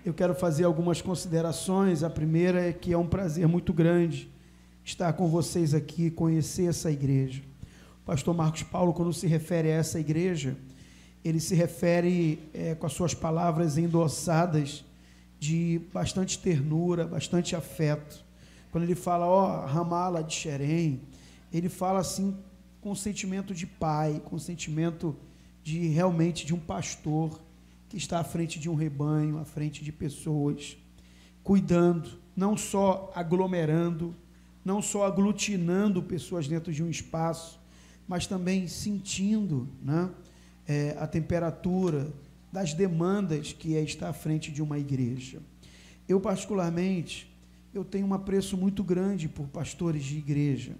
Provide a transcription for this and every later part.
Eu quero fazer algumas considerações. A primeira é que é um prazer muito grande estar com vocês aqui, conhecer essa igreja. O pastor Marcos Paulo, quando se refere a essa igreja, ele se refere com as suas palavras endossadas de bastante ternura, bastante afeto. Quando ele fala, Ramala de Xerém, ele fala assim com sentimento de pai, com sentimento de realmente de um pastor que está à frente de um rebanho, à frente de pessoas, cuidando, não só aglomerando, não só aglutinando pessoas dentro de um espaço, mas também sentindo, né, a temperatura das demandas que é estar à frente de uma igreja. Eu, particularmente, eu tenho um apreço muito grande por pastores de igreja,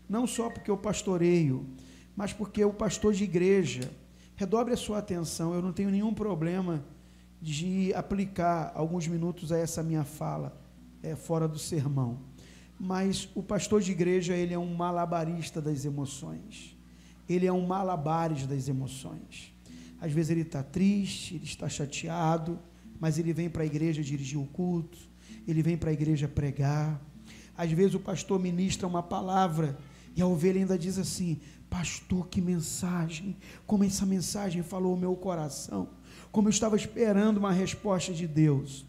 não só porque eu pastoreio, mas porque o pastor de igreja, redobre a sua atenção, eu não tenho nenhum problema de aplicar alguns minutos a essa minha fala, fora do sermão, mas o pastor de igreja, ele é um malabarista das emoções, ele é um malabares das emoções. Às vezes ele está triste, ele está chateado, mas ele vem para a igreja dirigir o culto, ele vem para a igreja pregar. Às vezes o pastor ministra uma palavra e a ovelha ainda diz assim: pastor, que mensagem, como essa mensagem falou o meu coração, como eu estava esperando uma resposta de Deus.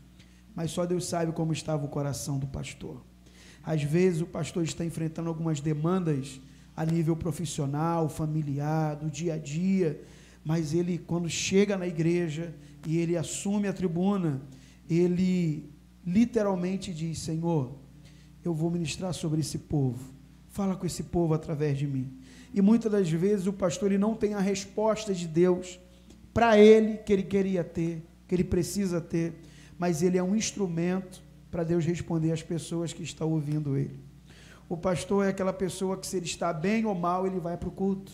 Mas só Deus sabe como estava o coração do pastor. Às vezes o pastor está enfrentando algumas demandas a nível profissional, familiar, do dia a dia, mas ele, quando chega na igreja e ele assume a tribuna, ele literalmente diz: Senhor, eu vou ministrar sobre esse povo, fala com esse povo através de mim. E muitas das vezes o pastor, ele não tem a resposta de Deus para ele, que ele queria ter, que ele precisa ter, mas ele é um instrumento para Deus responder às pessoas que estão ouvindo ele. O pastor é aquela pessoa que, se ele está bem ou mal, ele vai para o culto.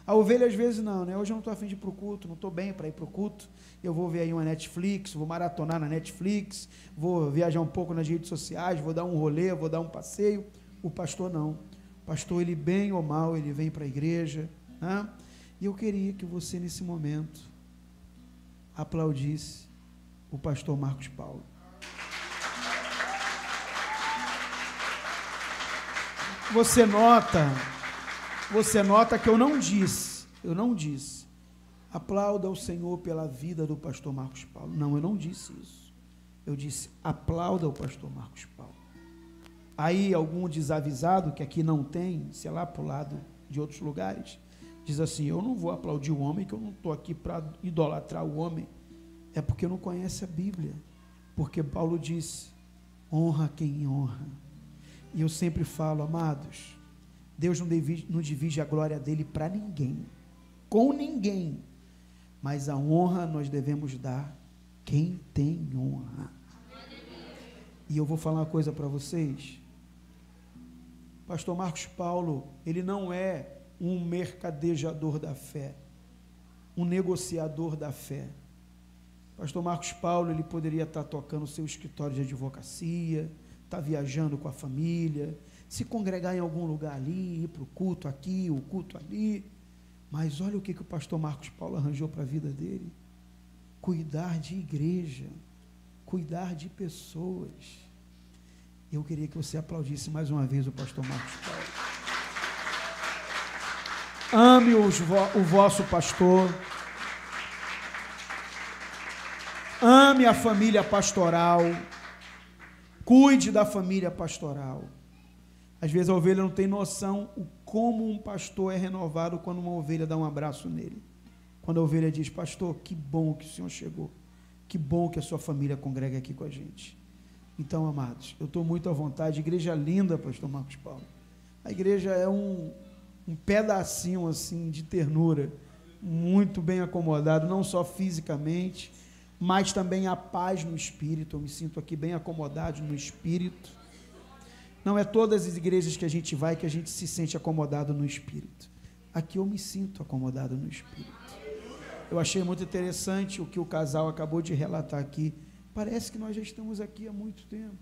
A ovelha às vezes não, né? Hoje eu não estou a fim de ir para o culto, não estou bem para ir para o culto, eu vou ver aí uma Netflix, vou maratonar na Netflix, vou viajar um pouco nas redes sociais, vou dar um rolê, vou dar um passeio. O pastor não. O pastor, ele bem ou mal, ele vem para a igreja, né? E eu queria que você, nesse momento, aplaudisse o pastor Marcos Paulo. Você nota que eu não disse, aplauda o Senhor pela vida do pastor Marcos Paulo. Não, eu não disse isso. Eu disse, aplauda o pastor Marcos Paulo. Aí algum desavisado, que aqui não tem, sei lá, para o lado de outros lugares, diz assim: eu não vou aplaudir o homem, que eu não estou aqui para idolatrar o homem. É porque não conhece a Bíblia. Porque Paulo disse: honra quem honra. E eu sempre falo, amados, Deus não divide a glória dele para ninguém, com ninguém, mas a honra nós devemos dar quem tem honra. E eu vou falar uma coisa para vocês. Pastor Marcos Paulo, ele não é um mercadejador da fé, um negociador da fé. Pastor Marcos Paulo, ele poderia estar tocando o seu escritório de advocacia, estar viajando com a família, se congregar em algum lugar ali, ir para o culto aqui, o culto ali, mas olha o que o pastor Marcos Paulo arranjou para a vida dele: cuidar de igreja, cuidar de pessoas. Eu queria que você aplaudisse mais uma vez o pastor Marcos Paulo. Ame o vosso pastor, ame a família pastoral, cuide da família pastoral. Às vezes a ovelha não tem noção o como um pastor é renovado quando uma ovelha dá um abraço nele. Quando a ovelha diz: pastor, que bom que o senhor chegou, que bom que a sua família congrega aqui com a gente. Então, amados, eu estou muito à vontade. Igreja linda, pastor Marcos Paulo. A igreja é um pedacinho assim de ternura, muito bem acomodado, não só fisicamente, mas também a paz no espírito. Eu me sinto aqui bem acomodado no espírito. Não é todas as igrejas que a gente vai que a gente se sente acomodado no espírito. Aqui eu me sinto acomodado no espírito. Eu achei muito interessante o que o casal acabou de relatar aqui. Parece que nós já estamos aqui há muito tempo.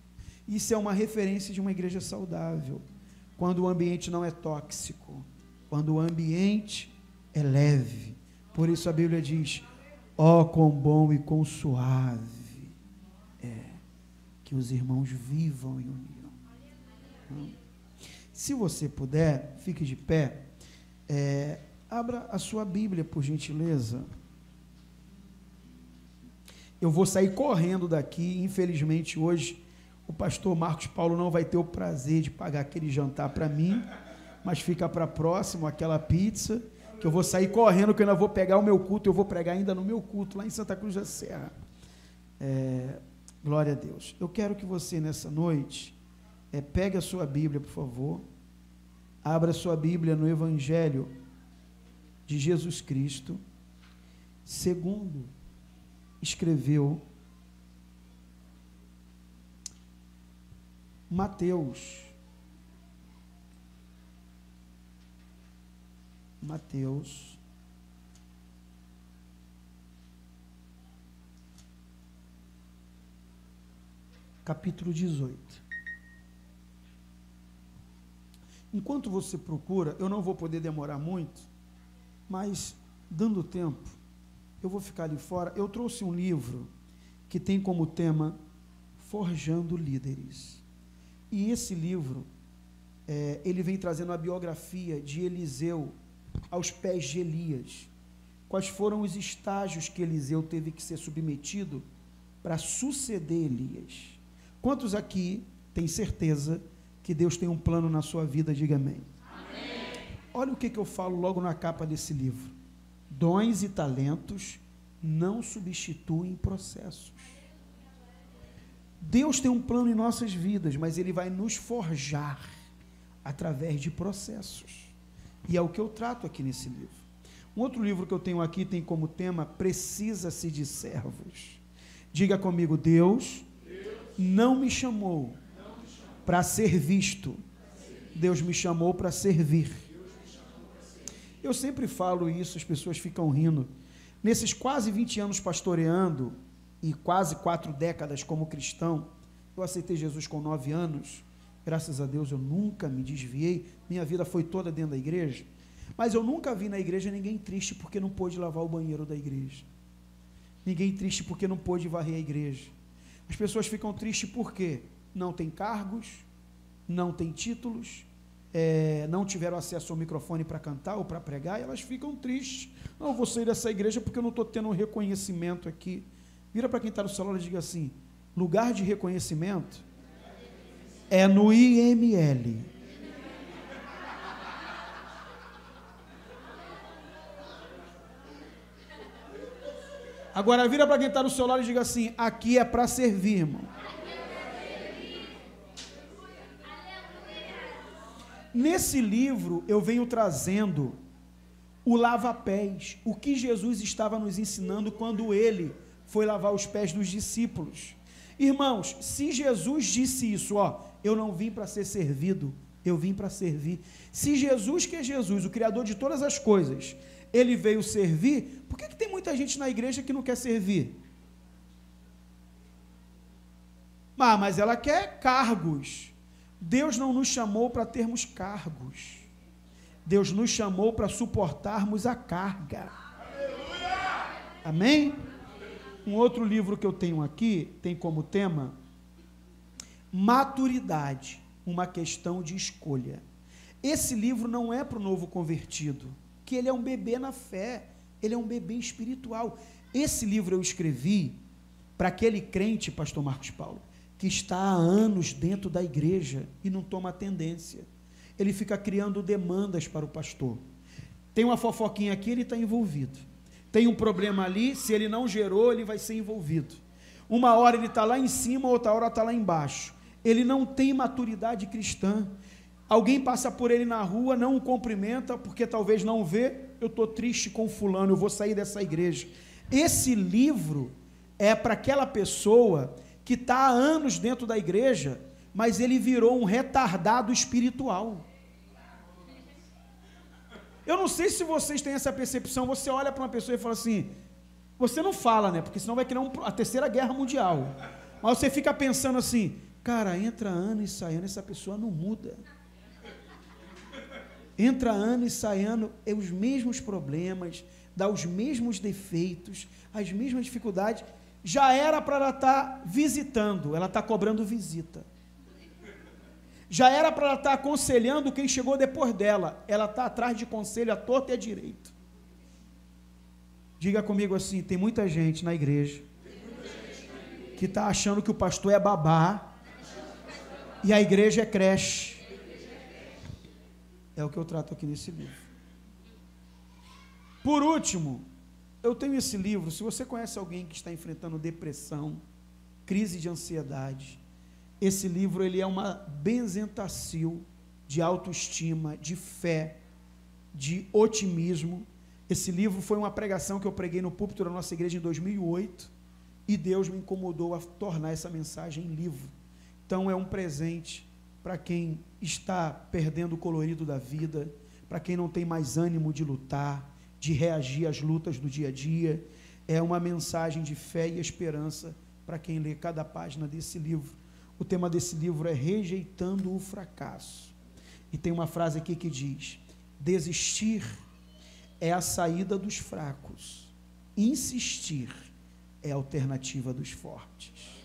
Isso é uma referência de uma igreja saudável, quando o ambiente não é tóxico, quando o ambiente é leve. Por isso a Bíblia diz: ó, quão bom e quão suave é. que os irmãos vivam em união. Se você puder, fique de pé. Abra a sua Bíblia, por gentileza. Eu vou sair correndo daqui. Infelizmente, hoje, o pastor Marcos Paulo não vai ter o prazer de pagar aquele jantar para mim, mas fica para próximo, aquela pizza, que eu vou sair correndo, que eu ainda vou pegar o meu culto, eu vou pregar ainda no meu culto, lá em Santa Cruz da Serra. Glória a Deus. Eu quero que você, nessa noite, pegue a sua Bíblia, por favor, abra a sua Bíblia no Evangelho de Jesus Cristo, segundo escreveu Mateus, capítulo 18. Enquanto você procura, eu não vou poder demorar muito, mas, dando tempo, eu vou ficar ali fora. Eu trouxe um livro que tem como tema Forjando Líderes. E esse livro, ele vem trazendo a biografia de Eliseu aos pés de Elias. Quais foram os estágios que Eliseu teve que ser submetido para suceder Elias? Quantos aqui têm certeza que Deus tem um plano na sua vida? Diga amém. Amém. Olha o que eu falo logo na capa desse livro. Dons e talentos não substituem processos. Deus tem um plano em nossas vidas, mas Ele vai nos forjar através de processos. E é o que eu trato aqui nesse livro. Um outro livro que eu tenho aqui tem como tema Precisa-se de servos. Diga comigo, Deus não me chamou para ser visto, Deus me chamou para servir. Eu sempre falo isso, as pessoas ficam rindo. Nesses quase 20 anos pastoreando e quase 4 décadas como cristão, eu aceitei Jesus com 9 anos, graças a Deus eu nunca me desviei, minha vida foi toda dentro da igreja, mas eu nunca vi na igreja ninguém triste porque não pôde lavar o banheiro da igreja, ninguém triste porque não pôde varrer a igreja. As pessoas ficam tristes porque não tem cargos, não tem títulos, não tiveram acesso ao microfone para cantar ou para pregar, e elas ficam tristes. Não, eu vou sair dessa igreja porque eu não estou tendo um reconhecimento aqui. Vira para quem está no celular e diga assim: lugar de reconhecimento é no IML. Agora vira para quem está no celular e diga assim: aqui é para servir, irmão. Nesse livro eu venho trazendo o lava-pés, o que Jesus estava nos ensinando quando ele foi lavar os pés dos discípulos. Irmãos, se Jesus disse isso, eu não vim para ser servido, eu vim para servir. Se Jesus, que é Jesus, o Criador de todas as coisas, ele veio servir, por que tem muita gente na igreja que não quer servir? Mas ela quer cargos. Deus não nos chamou para termos cargos. Deus nos chamou para suportarmos a carga. Aleluia! Amém? Um outro livro que eu tenho aqui tem como tema Maturidade, uma questão de escolha. Esse livro não é para o novo convertido, que ele é um bebê na fé, ele é um bebê espiritual. Esse livro eu escrevi para aquele crente, pastor Marcos Paulo, que está há anos dentro da igreja e não toma atendência. Ele fica criando demandas para o pastor. Tem uma fofoquinha aqui, ele está envolvido. Tem um problema ali, se ele não gerou, ele vai ser envolvido. Uma hora ele está lá em cima, outra hora está lá embaixo. Ele não tem maturidade cristã. Alguém passa por ele na rua, não o cumprimenta, porque talvez não vê, eu estou triste com fulano, eu vou sair dessa igreja. Esse livro é para aquela pessoa que está há anos dentro da igreja, mas ele virou um retardado espiritual. Eu não sei se vocês têm essa percepção, você olha para uma pessoa e fala assim, você não fala, né, porque senão vai criar a terceira guerra mundial, mas você fica pensando assim, cara, entra ano e sai ano, essa pessoa não muda. Entra ano e sai ano, é os mesmos problemas, dá os mesmos defeitos, as mesmas dificuldades, já era para ela estar visitando, ela está cobrando visita. Já era para ela estar aconselhando quem chegou depois dela, ela está atrás de conselho à torta e à direita. Diga comigo assim, tem muita gente na igreja que está achando que o pastor é babá e a igreja é creche. É o que eu trato aqui nesse livro. Por último, eu tenho esse livro, se você conhece alguém que está enfrentando depressão, crise de ansiedade, esse livro ele é uma benzentacil de autoestima, de fé, de otimismo. Esse livro foi uma pregação que eu preguei no púlpito da nossa igreja em 2008 e Deus me incomodou a tornar essa mensagem em livro. Então é um presente para quem está perdendo o colorido da vida, para quem não tem mais ânimo de lutar, de reagir às lutas do dia a dia. É uma mensagem de fé e esperança para quem lê cada página desse livro. O tema desse livro é Rejeitando o Fracasso. E tem uma frase aqui que diz: desistir é a saída dos fracos, insistir é a alternativa dos fortes.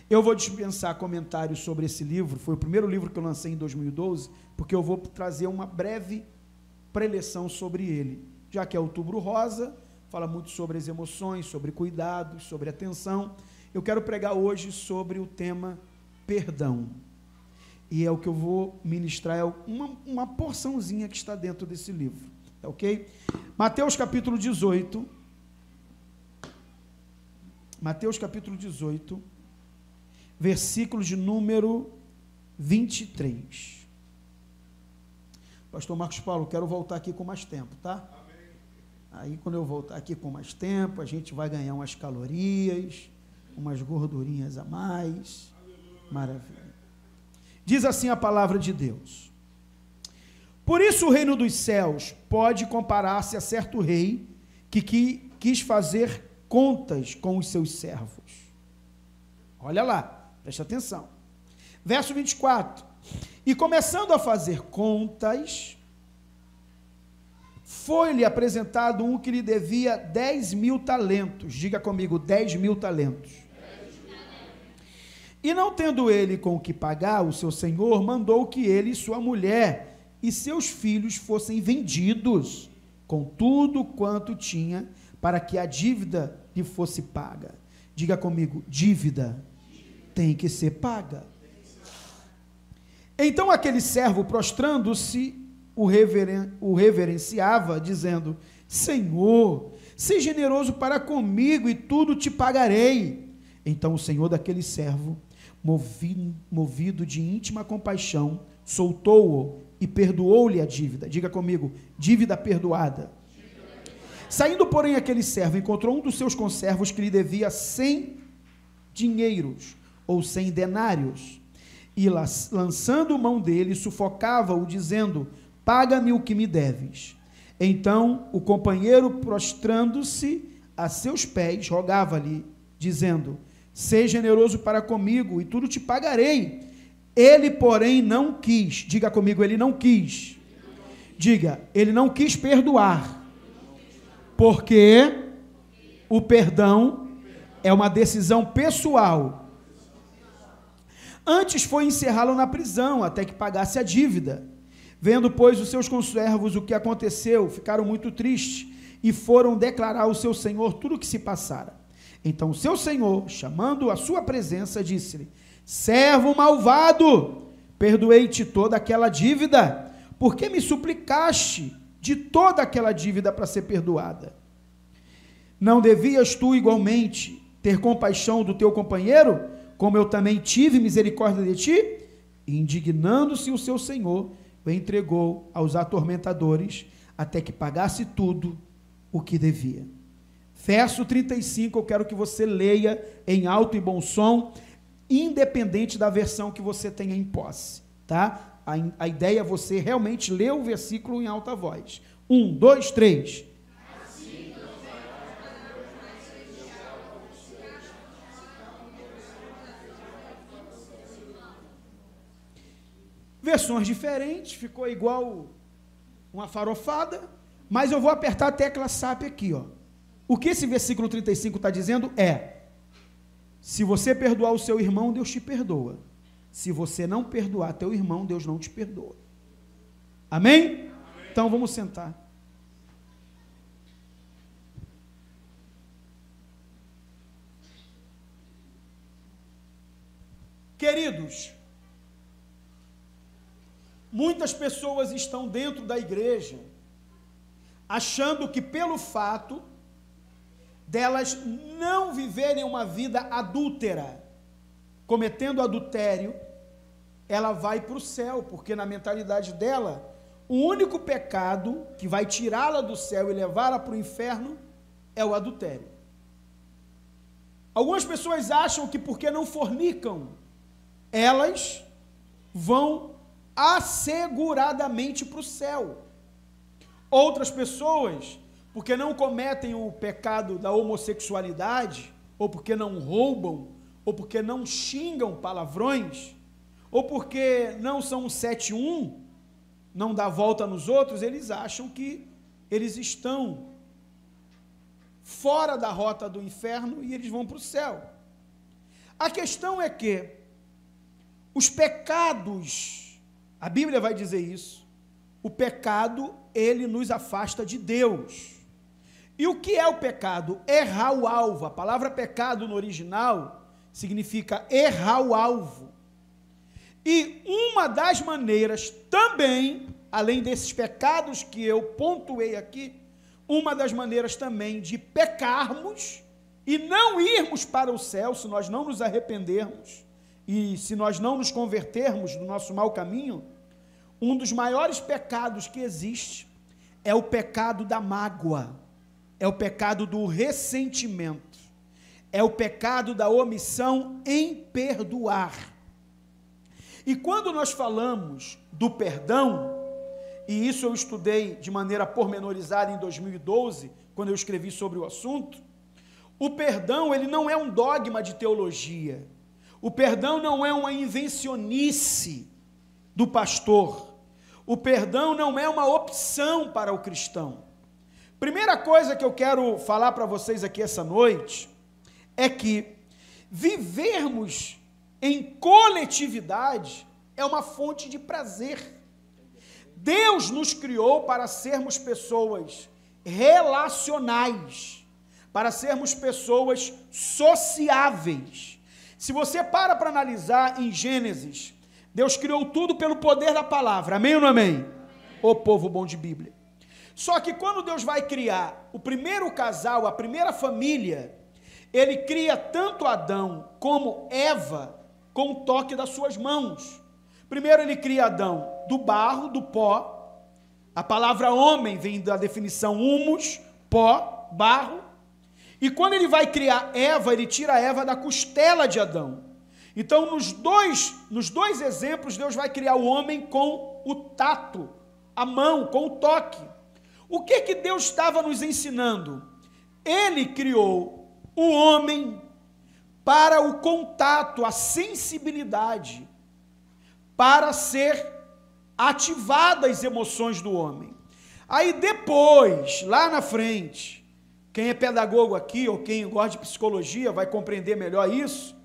Eu vou dispensar comentários sobre esse livro, foi o primeiro livro que eu lancei em 2012, porque eu vou trazer uma breve preleção sobre ele, já que é Outubro Rosa, fala muito sobre as emoções, sobre cuidados, sobre atenção. Eu quero pregar hoje sobre o tema perdão, e é o que eu vou ministrar, é uma porçãozinha que está dentro desse livro, tá ok? Mateus capítulo 18, versículo de número 23. Pastor Marcos Paulo, quero voltar aqui com mais tempo, tá? Amém. Aí quando eu voltar aqui com mais tempo, a gente vai ganhar umas calorias, umas gordurinhas a mais. Aleluia. Maravilha. Diz assim a palavra de Deus: por isso o reino dos céus pode comparar-se a certo rei que quis fazer contas com os seus servos. Olha lá, presta atenção. Verso 24. E começando a fazer contas, foi-lhe apresentado um que lhe devia 10.000 talentos. Diga comigo, 10.000 talentos. E não tendo ele com o que pagar, o seu senhor mandou que ele e sua mulher e seus filhos fossem vendidos, com tudo quanto tinha, para que a dívida lhe fosse paga. Diga comigo, dívida tem que ser paga. Então aquele servo, prostrando-se, o reverenciava, dizendo: Senhor, seja generoso para comigo e tudo te pagarei. Então o senhor daquele servo, movido de íntima compaixão, soltou-o e perdoou-lhe a dívida. Diga comigo, dívida perdoada. Saindo, porém, aquele servo encontrou um dos seus conservos que lhe devia 100 dinheiros, ou 100 denários, e lançando mão dele, sufocava-o, dizendo: paga-me o que me deves. Então o companheiro, prostrando-se a seus pés, rogava-lhe, dizendo: seja generoso para comigo e tudo te pagarei. Ele, porém, não quis. Diga comigo, ele não quis. Diga, ele não quis perdoar, porque o perdão é uma decisão pessoal. Antes foi encerrá-lo na prisão, até que pagasse a dívida. Vendo, pois, os seus conservos o que aconteceu, ficaram muito tristes, e foram declarar ao seu senhor tudo o que se passara. Então o seu senhor, chamando a sua presença, disse-lhe: servo malvado, perdoei-te toda aquela dívida, porque me suplicaste de toda aquela dívida para ser perdoada. Não devias tu igualmente ter compaixão do teu companheiro, como eu também tive misericórdia de ti? E indignando-se o seu senhor, o entregou aos atormentadores, até que pagasse tudo o que devia. Verso 35, eu quero que você leia em alto e bom som, independente da versão que você tenha em posse, tá? A ideia é você realmente ler o versículo em alta voz. 1, 2, 3. Versões diferentes, ficou igual uma farofada, mas eu vou apertar a tecla SAP aqui, ó. O que esse versículo 35 está dizendo é: se você perdoar o seu irmão, Deus te perdoa. Se você não perdoar teu irmão, Deus não te perdoa. Amém? Amém. Então vamos sentar. Queridos, muitas pessoas estão dentro da igreja achando que pelo fato delas não viverem uma vida adúltera, cometendo adultério, ela vai para o céu, porque na mentalidade dela, o único pecado que vai tirá-la do céu e levá-la para o inferno é o adultério. Algumas pessoas acham que porque não fornicam, elas vão asseguradamente para o céu. Outras pessoas, porque não cometem o pecado da homossexualidade, ou porque não roubam, ou porque não xingam palavrões, ou porque não são um 7-1, não dá volta nos outros, eles acham que eles estão fora da rota do inferno e eles vão para o céu. A questão é que os pecados, a Bíblia vai dizer isso, o pecado, ele nos afasta de Deus. E o que é o pecado? Errar o alvo. A palavra pecado no original significa errar o alvo. E uma das maneiras também, além desses pecados que eu pontuei aqui, uma das maneiras também de pecarmos e não irmos para o céu, se nós não nos arrependermos e se nós não nos convertermos do nosso mau caminho, um dos maiores pecados que existe é o pecado da mágoa, é o pecado do ressentimento, é o pecado da omissão em perdoar. E quando nós falamos do perdão, e isso eu estudei de maneira pormenorizada em 2012, quando eu escrevi sobre o assunto, o perdão, ele não é um dogma de teologia, o perdão não é uma invencionice do pastor, o perdão não é uma opção para o cristão. Primeira coisa que eu quero falar para vocês aqui essa noite, é que vivermos em coletividade é uma fonte de prazer. Deus nos criou para sermos pessoas relacionais, para sermos pessoas sociáveis. Se você para analisar em Gênesis, Deus criou tudo pelo poder da palavra, amém ou não amém? Ô povo bom de Bíblia. Só que quando Deus vai criar o primeiro casal, a primeira família, Ele cria tanto Adão como Eva com o toque das suas mãos. Primeiro Ele cria Adão do barro, do pó. A palavra homem vem da definição humus, pó, barro. E quando Ele vai criar Eva, Ele tira Eva da costela de Adão. Então, nos dois exemplos, Deus vai criar o homem com o tato, a mão, com o toque. O que Deus estava nos ensinando? Ele criou o homem para o contato, a sensibilidade, para ser ativadas as emoções do homem. Aí depois, lá na frente, quem é pedagogo aqui, ou quem gosta de psicologia, vai compreender melhor isso,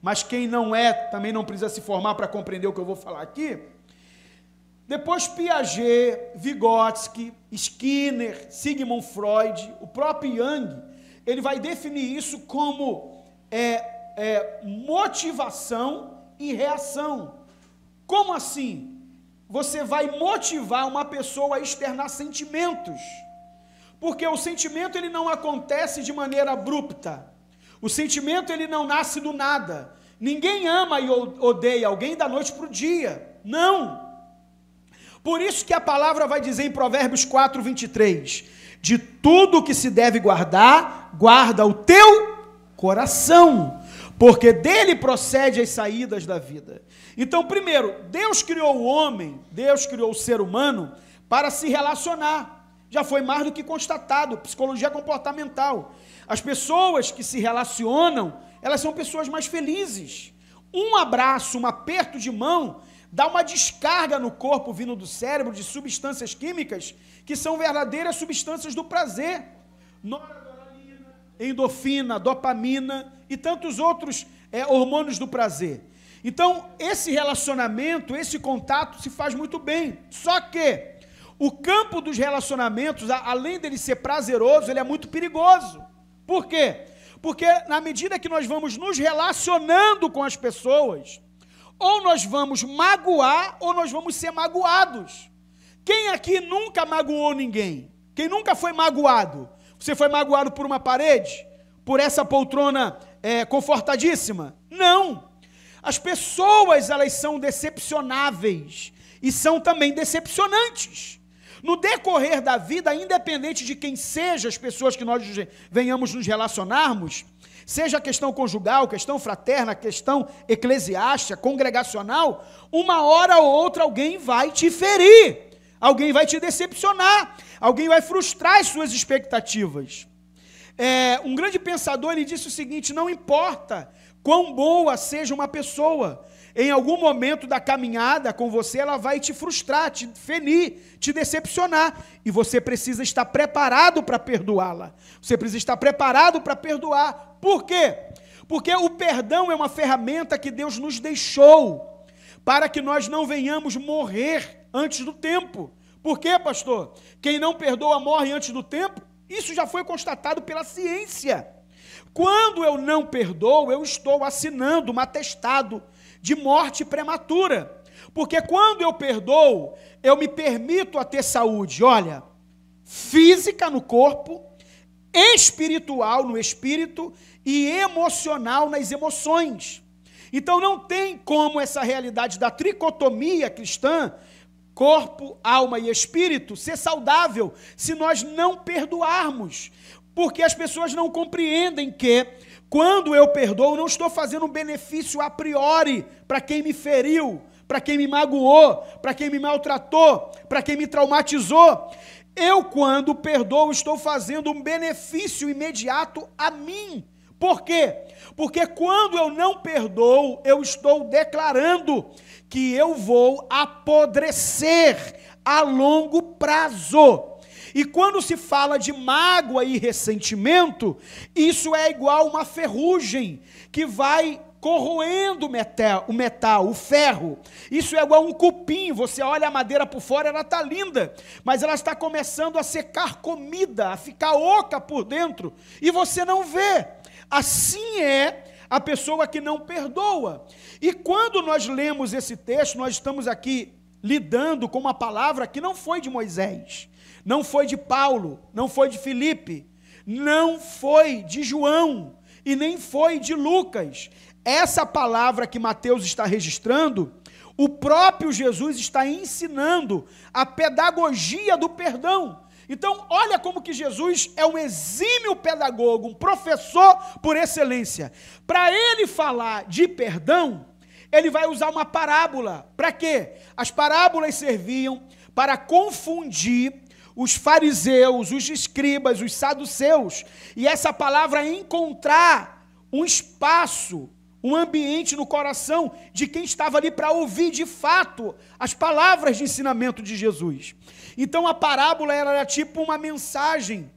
mas quem não é, também não precisa se formar para compreender o que eu vou falar aqui. Depois Piaget, Vygotsky, Skinner, Sigmund Freud, o próprio Jung, ele vai definir isso como motivação e reação. Como assim? Você vai motivar uma pessoa a externar sentimentos, porque o sentimento ele não acontece de maneira abrupta, o sentimento ele não nasce do nada, ninguém ama e odeia alguém da noite para o dia, não. Por isso que a palavra vai dizer em Provérbios 4:23, de tudo que se deve guardar, guarda o teu coração, porque dele procede as saídas da vida. Então, primeiro, Deus criou o homem, Deus criou o ser humano para se relacionar. Já foi mais do que constatado, psicologia comportamental. As pessoas que se relacionam, elas são pessoas mais felizes. Um abraço, um aperto de mão, dá uma descarga no corpo vindo do cérebro de substâncias químicas que são verdadeiras substâncias do prazer. Noradrenalina, endorfina, dopamina e tantos outros hormônios do prazer. Então, esse relacionamento, esse contato se faz muito bem. Só que o campo dos relacionamentos, além dele ser prazeroso, ele é muito perigoso. Por quê? Porque na medida que nós vamos nos relacionando com as pessoas, ou nós vamos magoar, ou nós vamos ser magoados. Quem aqui nunca magoou ninguém? Quem nunca foi magoado? Você foi magoado por uma parede? Por essa poltrona confortadíssima? Não. As pessoas, elas são decepcionáveis e são também decepcionantes. No decorrer da vida, independente de quem seja as pessoas que nós venhamos nos relacionarmos, seja a questão conjugal, questão fraterna, questão eclesiástica, congregacional, uma hora ou outra alguém vai te ferir, alguém vai te decepcionar, alguém vai frustrar as suas expectativas. Um grande pensador, ele disse o seguinte: não importa quão boa seja uma pessoa, em algum momento da caminhada com você, ela vai te frustrar, te ferir, te decepcionar, e você precisa estar preparado para perdoá-la, você precisa estar preparado para perdoar. Por quê? Porque o perdão é uma ferramenta que Deus nos deixou, para que nós não venhamos morrer antes do tempo. Por quê, pastor? Quem não perdoa morre antes do tempo? Isso já foi constatado pela ciência. Quando eu não perdoo, eu estou assinando um atestado de morte prematura. Porque quando eu perdoo, eu me permito a ter saúde, olha, física no corpo, espiritual no espírito e emocional nas emoções. Então não tem como essa realidade da tricotomia cristã, corpo, alma e espírito, ser saudável se nós não perdoarmos. Porque as pessoas não compreendem que, quando eu perdoo, não estou fazendo um benefício a priori para quem me feriu, para quem me magoou, para quem me maltratou, para quem me traumatizou. Eu, quando perdoo, estou fazendo um benefício imediato a mim. Por quê? Porque quando eu não perdoo, eu estou declarando que eu vou apodrecer a longo prazo. E quando se fala de mágoa e ressentimento, isso é igual uma ferrugem que vai corroendo o metal, o ferro. Isso é igual um cupim, você olha a madeira por fora, ela está linda, mas ela está começando a ser carcomida, a ficar oca por dentro, e você não vê. Assim é a pessoa que não perdoa. E quando nós lemos esse texto, nós estamos aqui lidando com uma palavra que não foi de Moisés, não foi de Paulo, não foi de Filipe, não foi de João e nem foi de Lucas. Essa palavra que Mateus está registrando, o próprio Jesus está ensinando a pedagogia do perdão. Então, olha como que Jesus é um exímio pedagogo, um professor por excelência. Para ele falar de perdão, ele vai usar uma parábola. Para quê? As parábolas serviam para confundir os fariseus, os escribas, os saduceus, e essa palavra encontrar um espaço, um ambiente no coração de quem estava ali para ouvir de fato as palavras de ensinamento de Jesus. Então a parábola era tipo uma mensagem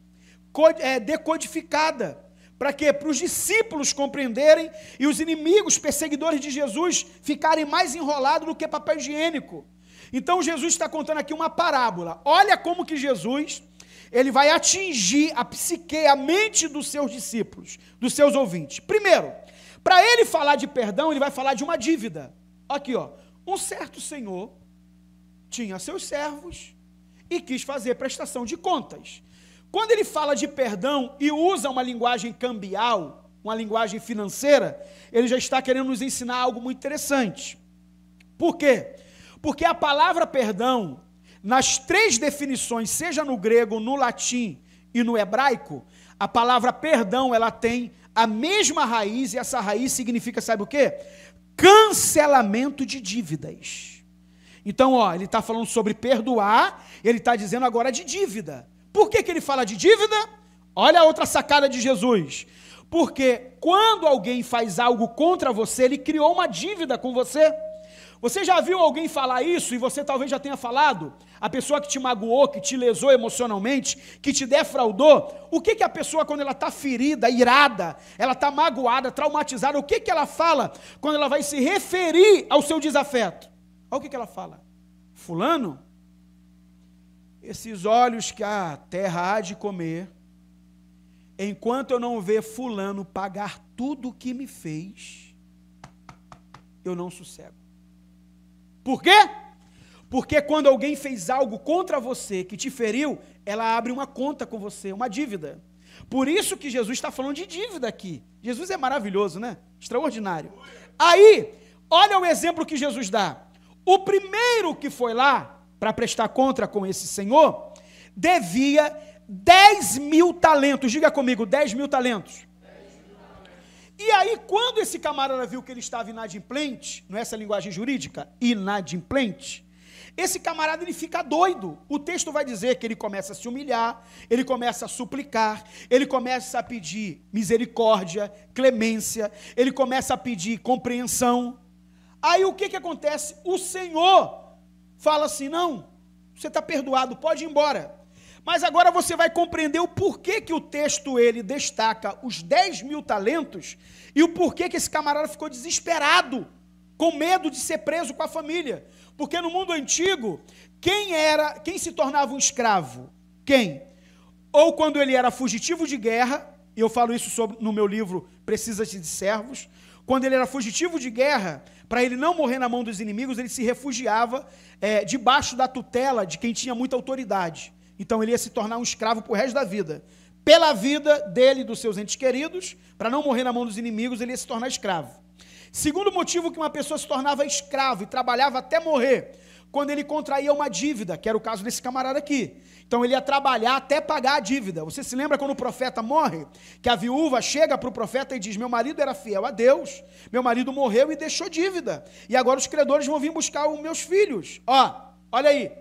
decodificada. Para quê? Para os discípulos compreenderem e os inimigos, perseguidores de Jesus, ficarem mais enrolados do que papel higiênico. Então Jesus está contando aqui uma parábola. Olha como que Jesus, ele vai atingir a psique, a mente dos seus discípulos, dos seus ouvintes. Primeiro, para ele falar de perdão, ele vai falar de uma dívida. Aqui, ó, um certo senhor tinha seus servos e quis fazer prestação de contas. Quando ele fala de perdão e usa uma linguagem cambial, uma linguagem financeira, ele já está querendo nos ensinar algo muito interessante. Por quê? Porque a palavra perdão, nas três definições, seja no grego, no latim e no hebraico, a palavra perdão, ela tem a mesma raiz, e essa raiz significa, sabe o quê? Cancelamento de dívidas. Então, ó, ele está falando sobre perdoar, ele está dizendo agora de dívida. Por que ele fala de dívida? Olha a outra sacada de Jesus. Porque quando alguém faz algo contra você, ele criou uma dívida com você. Você já viu alguém falar isso, e você talvez já tenha falado? A pessoa que te magoou, que te lesou emocionalmente, que te defraudou, o que a pessoa, quando ela está ferida, irada, ela está magoada, traumatizada, o que ela fala quando ela vai se referir ao seu desafeto? Olha o que ela fala. Fulano, esses olhos que a terra há de comer, enquanto eu não ver fulano pagar tudo o que me fez, eu não sossego. Por quê? Porque quando alguém fez algo contra você, que te feriu, ela abre uma conta com você, uma dívida. Por isso que Jesus está falando de dívida aqui. Jesus é maravilhoso, né? Extraordinário. Aí, olha o exemplo que Jesus dá. O primeiro que foi lá para prestar conta com esse senhor, devia 10.000 talentos. Diga comigo, 10.000 talentos. E aí, quando esse camarada viu que ele estava inadimplente, não é essa linguagem jurídica? Inadimplente. Esse camarada, ele fica doido. O texto vai dizer que ele começa a se humilhar, ele começa a suplicar, ele começa a pedir misericórdia, clemência, ele começa a pedir compreensão. Aí o que acontece? O Senhor fala assim, não, você está perdoado, pode ir embora. Mas agora você vai compreender o porquê que o texto ele destaca os 10.000 talentos e o porquê que esse camarada ficou desesperado, com medo de ser preso com a família. Porque no mundo antigo, quem se tornava um escravo? Quem? Ou quando ele era fugitivo de guerra, e eu falo isso no meu livro Precisa-se de Servos, quando ele era fugitivo de guerra, para ele não morrer na mão dos inimigos, ele se refugiava debaixo da tutela de quem tinha muita autoridade. Então ele ia se tornar um escravo para o resto da vida. Pela vida dele e dos seus entes queridos, para não morrer na mão dos inimigos, ele ia se tornar escravo. Segundo motivo que uma pessoa se tornava escravo e trabalhava até morrer, quando ele contraía uma dívida, que era o caso desse camarada aqui. Então ele ia trabalhar até pagar a dívida. Você se lembra quando o profeta morre? Que a viúva chega para o profeta e diz, meu marido era fiel a Deus, meu marido morreu e deixou dívida, e agora os credores vão vir buscar os meus filhos. Olha aí,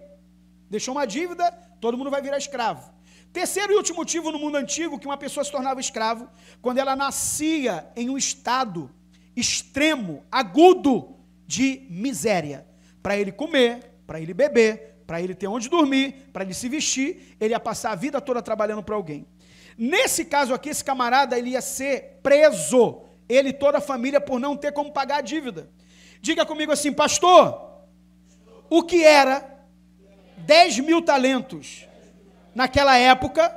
deixou uma dívida, todo mundo vai virar escravo. Terceiro e último motivo no mundo antigo que uma pessoa se tornava escravo, quando ela nascia em um estado extremo, agudo de miséria. Para ele comer, para ele beber, para ele ter onde dormir, para ele se vestir, ele ia passar a vida toda trabalhando para alguém. Nesse caso aqui, esse camarada, ele ia ser preso, ele e toda a família, por não ter como pagar a dívida. Diga comigo assim, pastor, o que era 10.000 talentos naquela época,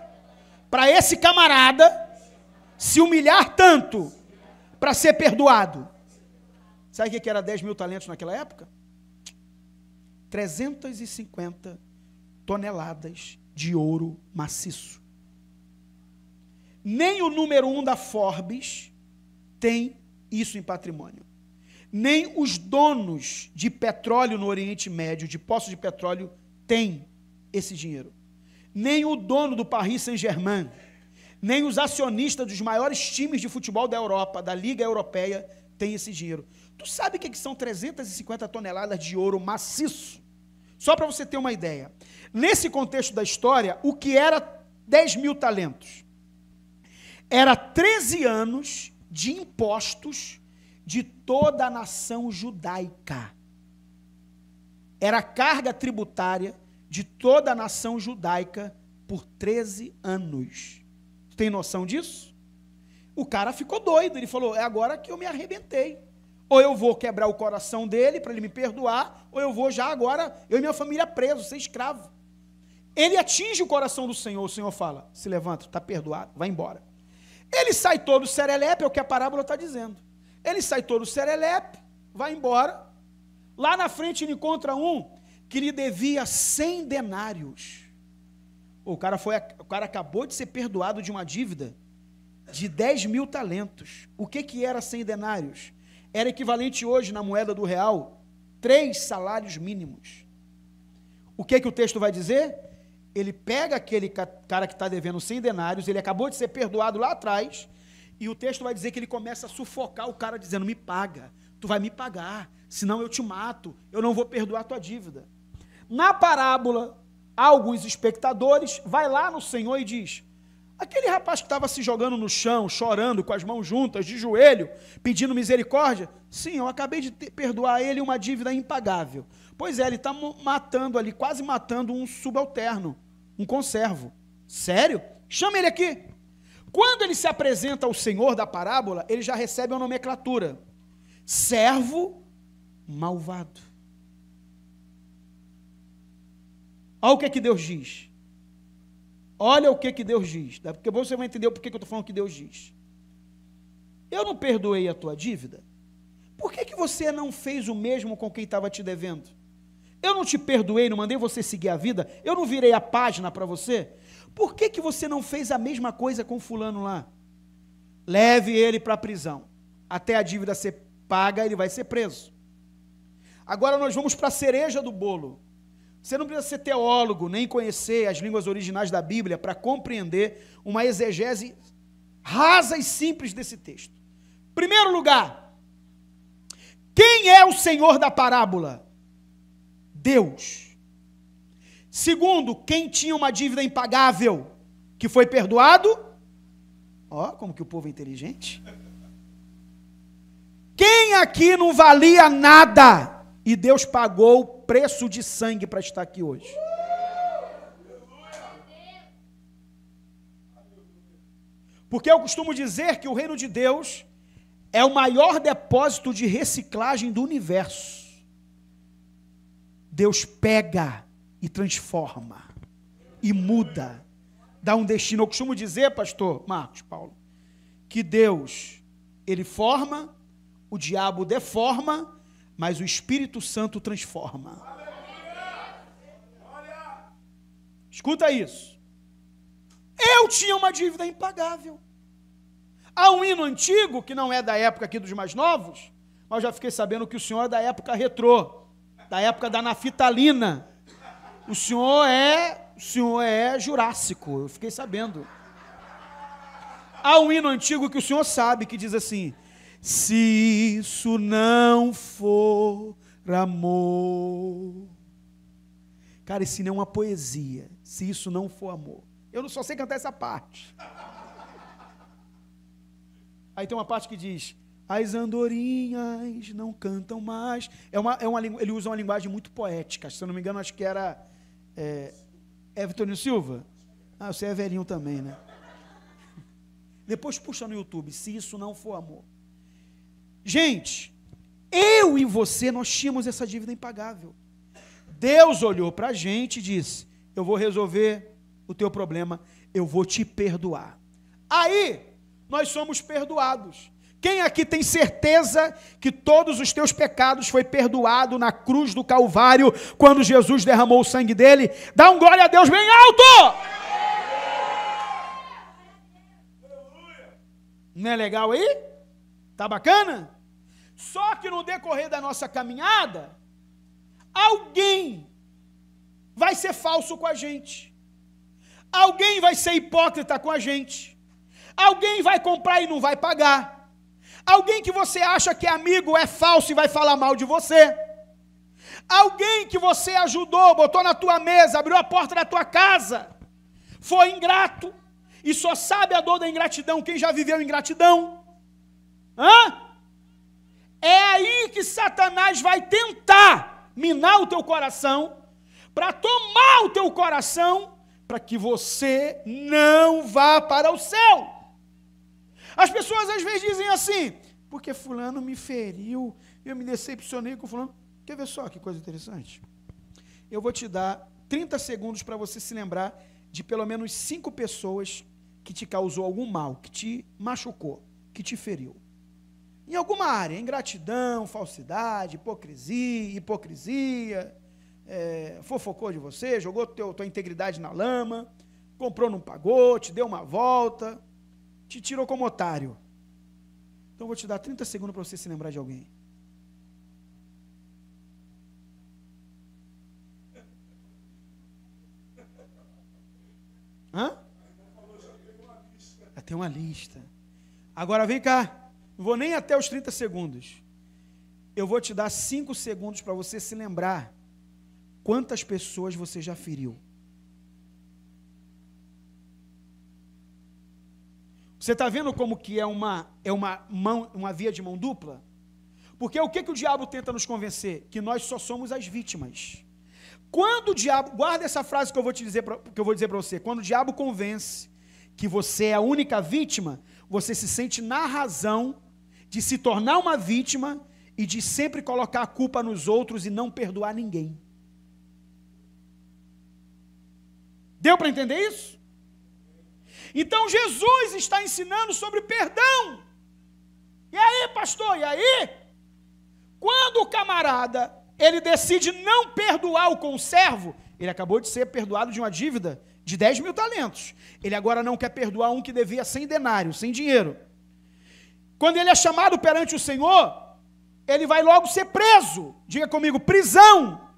para esse camarada se humilhar tanto para ser perdoado? Sabe o que era 10.000 talentos naquela época? 350 toneladas de ouro maciço. Nem o número 1 da Forbes tem isso em patrimônio. Nem os donos de petróleo no Oriente Médio, de poços de petróleo, têm esse dinheiro. Nem o dono do Paris Saint-Germain, nem os acionistas dos maiores times de futebol da Europa, da Liga Europeia, têm esse dinheiro. Tu sabe o que são 350 toneladas de ouro maciço? Só para você ter uma ideia. Nesse contexto da história, o que era 10.000 talentos? Era 13 anos de impostos de toda a nação judaica. Era a carga tributária de toda a nação judaica por 13 anos. Tu tem noção disso? O cara ficou doido, ele falou, é agora que eu me arrebentei. Ou eu vou quebrar o coração dele para ele me perdoar, ou eu vou já agora, eu e minha família presos, ser escravo. Ele atinge o coração do Senhor, o Senhor fala, se levanta, está perdoado, vai embora. Ele sai todo serelepe, é o que a parábola está dizendo. Ele sai todo serelepe, vai embora. Lá na frente ele encontra um que lhe devia 100 denários. O cara acabou de ser perdoado de uma dívida de 10.000 talentos. O que era 100 denários? Era equivalente hoje, na moeda do real, 3 salários mínimos. O que o texto vai dizer? Ele pega aquele cara que está devendo 100 denários, ele acabou de ser perdoado lá atrás, e o texto vai dizer que ele começa a sufocar o cara, dizendo, me paga, tu vai me pagar, senão eu te mato, eu não vou perdoar a tua dívida. Na parábola, alguns espectadores vai lá no Senhor e diz, Aquele rapaz que estava se jogando no chão, chorando, com as mãos juntas, de joelho, pedindo misericórdia, sim, eu acabei de perdoar ele uma dívida impagável. Pois é, ele está matando ali, quase matando um subalterno, um conservo. Sério? Chama ele aqui. Quando ele se apresenta ao Senhor da parábola, ele já recebe uma nomenclatura: servo malvado. Olha o que Deus diz. Olha o que Deus diz, porque você vai entender o porquê que eu estou falando que Deus diz. Eu não perdoei a tua dívida, por que você não fez o mesmo com quem estava te devendo? Eu não te perdoei, não mandei você seguir a vida, eu não virei a página para você, por que você não fez a mesma coisa com fulano lá? Leve ele para a prisão, até a dívida ser paga, ele vai ser preso. Agora nós vamos para a cereja do bolo. Você não precisa ser teólogo, nem conhecer as línguas originais da Bíblia para compreender uma exegese rasa e simples desse texto. Primeiro lugar, quem é o Senhor da parábola? Deus. Segundo, quem tinha uma dívida impagável, que foi perdoado? Ó, como que o povo é inteligente. Quem aqui não valia nada e Deus pagou o preço de sangue para estar aqui hoje? Porque eu costumo dizer que o reino de Deus é o maior depósito de reciclagem do universo. Deus pega e transforma, e muda, dá um destino. Eu costumo dizer, pastor Marcos Paulo, que Deus, ele forma, o diabo deforma, mas o Espírito Santo transforma. Escuta isso. Eu tinha uma dívida impagável. Há um hino antigo, que não é da época aqui dos mais novos, mas já fiquei sabendo que o senhor é da época retrô, da época da naftalina. O senhor é jurássico, eu fiquei sabendo. Há um hino antigo que o senhor sabe, que diz assim: se isso não for amor. Cara, esse não é uma poesia. Se isso não for amor. Eu não só sei cantar essa parte. Aí tem uma parte que diz: as andorinhas não cantam mais. Ele usa uma linguagem muito poética. Se eu não me engano, acho que era Vitorino Silva. Ah, você é velhinho também, né? Depois puxa no YouTube, se isso não for amor. Gente, eu e você, nós tínhamos essa dívida impagável. Deus olhou para a gente e disse: eu vou resolver o teu problema, eu vou te perdoar. Aí, nós somos perdoados. Quem aqui tem certeza que todos os teus pecados foi perdoado na cruz do Calvário, quando Jesus derramou o sangue dele? Dá um glória a Deus bem alto! Não é legal aí? Tá bacana? Só que no decorrer da nossa caminhada, alguém vai ser falso com a gente. Alguém vai ser hipócrita com a gente. Alguém vai comprar e não vai pagar. Alguém que você acha que é amigo é falso e vai falar mal de você. Alguém que você ajudou, botou na tua mesa, abriu a porta da tua casa, foi ingrato, e só sabe a dor da ingratidão quem já viveu ingratidão. É aí que Satanás vai tentar minar o teu coração, para tomar o teu coração, para que você não vá para o céu. As pessoas às vezes dizem assim: porque fulano me feriu, eu me decepcionei com fulano. Quer ver só que coisa interessante? Eu vou te dar 30 segundos para você se lembrar de pelo menos 5 pessoas que te causou algum mal, que te machucou, que te feriu. Em alguma área, ingratidão, falsidade, hipocrisia, fofocou de você, jogou tua integridade na lama, comprou, não pagou, te deu uma volta, te tirou como otário. Então eu vou te dar 30 segundos para você se lembrar de alguém. Já tem uma lista. Agora vem cá. Não vou nem até os 30 segundos. Eu vou te dar 5 segundos para você se lembrar quantas pessoas você já feriu. Você está vendo como que é uma via de mão dupla? Porque o que o diabo tenta nos convencer? Que nós só somos as vítimas. Quando o diabo, guarda essa frase que eu vou dizer para você, quando o diabo convence que você é a única vítima, você se sente na razão de se tornar uma vítima e de sempre colocar a culpa nos outros e não perdoar ninguém. Deu para entender isso? Então Jesus está ensinando sobre perdão. E aí, pastor, e aí? Quando o camarada, ele decide não perdoar o conservo, ele acabou de ser perdoado de uma dívida de 10 mil talentos. Ele agora não quer perdoar um que devia 100 denários, sem dinheiro. Quando ele é chamado perante o Senhor, ele vai logo ser preso. Diga comigo, prisão.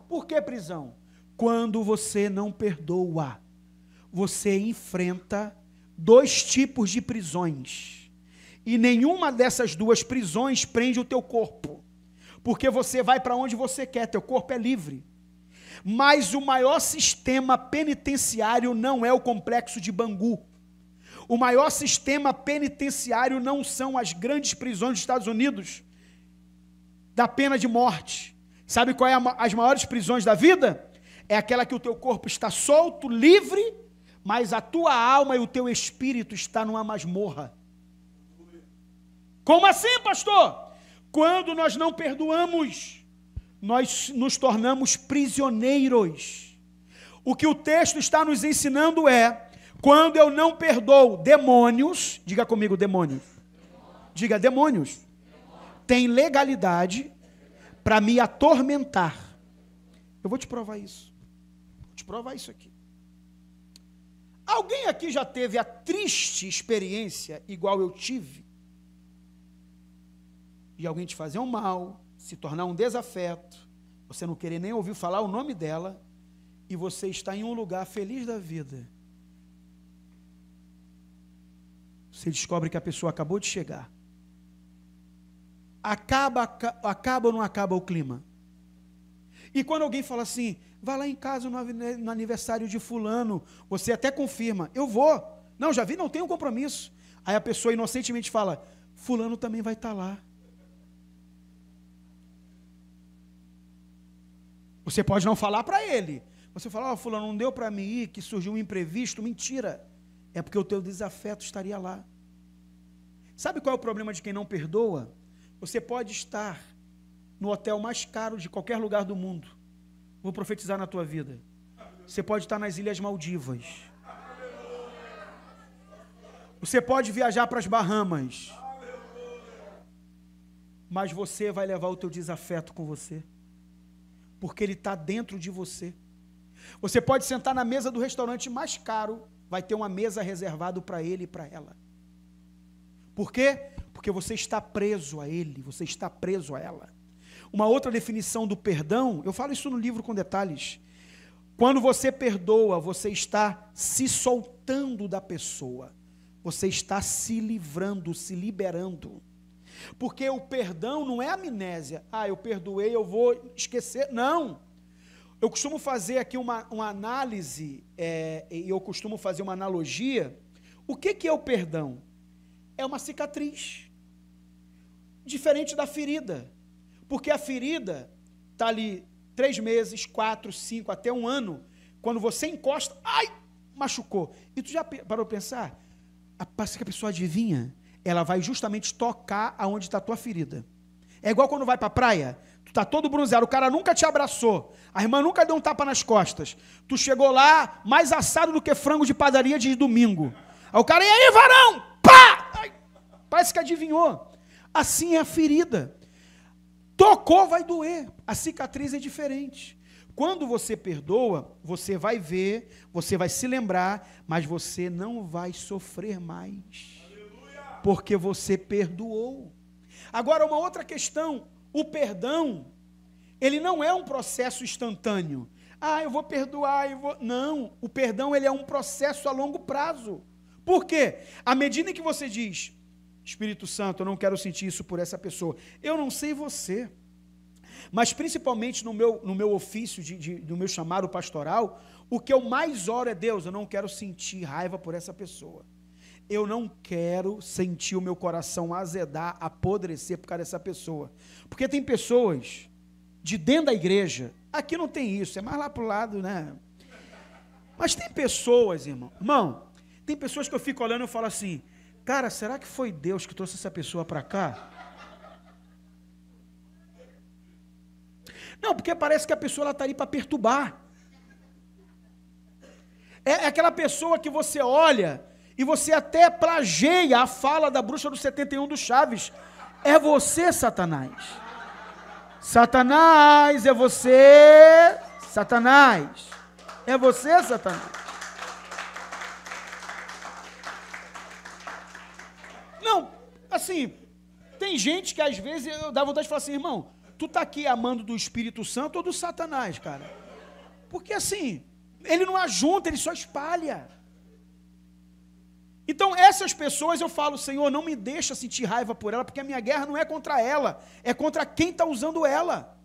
Por que prisão? Quando você não perdoa, você enfrenta 2 tipos de prisões. E nenhuma dessas 2 prisões prende o teu corpo. Porque você vai para onde você quer, teu corpo é livre. Mas o maior sistema penitenciário não é o complexo de Bangu. O maior sistema penitenciário não são as grandes prisões dos Estados Unidos, da pena de morte. Sabe qual é as maiores prisões da vida? É aquela que o teu corpo está solto, livre, mas a tua alma e o teu espírito está numa masmorra. Como assim, pastor? Quando nós não perdoamos, nós nos tornamos prisioneiros. O que o texto está nos ensinando é, quando eu não perdoo demônios, diga comigo demônios, diga demônios, tem legalidade para me atormentar. Eu vou te provar isso. Vou te provar isso aqui. Alguém aqui já teve a triste experiência, igual eu tive, de alguém te fazer um mal, se tornar um desafeto, você não querer nem ouvir falar o nome dela, e você está em um lugar feliz da vida. Você descobre que a pessoa acabou de chegar. Acaba ou não acaba o clima? E quando alguém fala assim, vai lá em casa no aniversário de fulano, você até confirma, eu vou. Não, já vi, não tenho compromisso. Aí a pessoa inocentemente fala, fulano também vai estar lá. Você pode não falar para ele. Você fala, fulano, não deu para mim ir, que surgiu um imprevisto. Mentira. É porque o teu desafeto estaria lá. Sabe qual é o problema de quem não perdoa? Você pode estar no hotel mais caro de qualquer lugar do mundo. Vou profetizar na tua vida. Você pode estar nas Ilhas Maldivas. Você pode viajar para as Bahamas. Mas você vai levar o teu desafeto com você. Porque ele está dentro de você. Você pode sentar na mesa do restaurante mais caro, vai ter uma mesa reservada para ele e para ela. Por quê? Porque você está preso a ele, você está preso a ela. Uma outra definição do perdão, eu falo isso no livro com detalhes. Quando você perdoa, você está se soltando da pessoa. Você está se livrando, se liberando. Porque o perdão não é amnésia. Eu perdoei, eu vou esquecer. Não. Eu costumo fazer aqui uma análise, e eu costumo fazer uma analogia. O que é o perdão? É uma cicatriz. Diferente da ferida. Porque a ferida está ali 3 meses, 4, 5, até 1 ano. Quando você encosta, machucou. E tu já parou para pensar? Parece que a pessoa adivinha. Ela vai justamente tocar aonde está a tua ferida. É igual quando vai para a praia, tu está todo bronzeado, o cara nunca te abraçou, a irmã nunca deu um tapa nas costas, tu chegou lá mais assado do que frango de padaria de domingo. Aí o cara, e aí, varão? Pá! Parece que adivinhou. Assim é a ferida. Tocou, vai doer. A cicatriz é diferente. Quando você perdoa, você vai ver, você vai se lembrar, mas você não vai sofrer mais. Porque você perdoou. Agora, uma outra questão, o perdão, ele não é um processo instantâneo. Eu vou perdoar, Não, o perdão ele é um processo a longo prazo. Por quê? À medida que você diz, Espírito Santo, eu não quero sentir isso por essa pessoa. Eu não sei você, mas principalmente no meu ofício, no meu chamado pastoral, o que eu mais oro é, Deus, eu não quero sentir raiva por essa pessoa. eu não quero sentir o meu coração azedar, apodrecer por causa dessa pessoa. Porque tem pessoas de dentro da igreja, aqui não tem isso, é mais lá pro lado, né? Mas tem pessoas, irmão, tem pessoas que eu fico olhando e eu falo assim, cara, será que foi Deus que trouxe essa pessoa para cá? Não, porque parece que a pessoa está ali para perturbar. É aquela pessoa que você olha e você até plageia a fala da bruxa do 71 do Chaves. É você, Satanás. Satanás, é você, Satanás. É você, Satanás. Não, assim, tem gente que às vezes eu dá vontade de falar assim, irmão, tu tá aqui amando do Espírito Santo ou do Satanás, cara? Porque assim, ele não ajunta, ele só espalha. Então essas pessoas eu falo, Senhor, não me deixa sentir raiva por ela, porque a minha guerra não é contra ela, é contra quem está usando ela.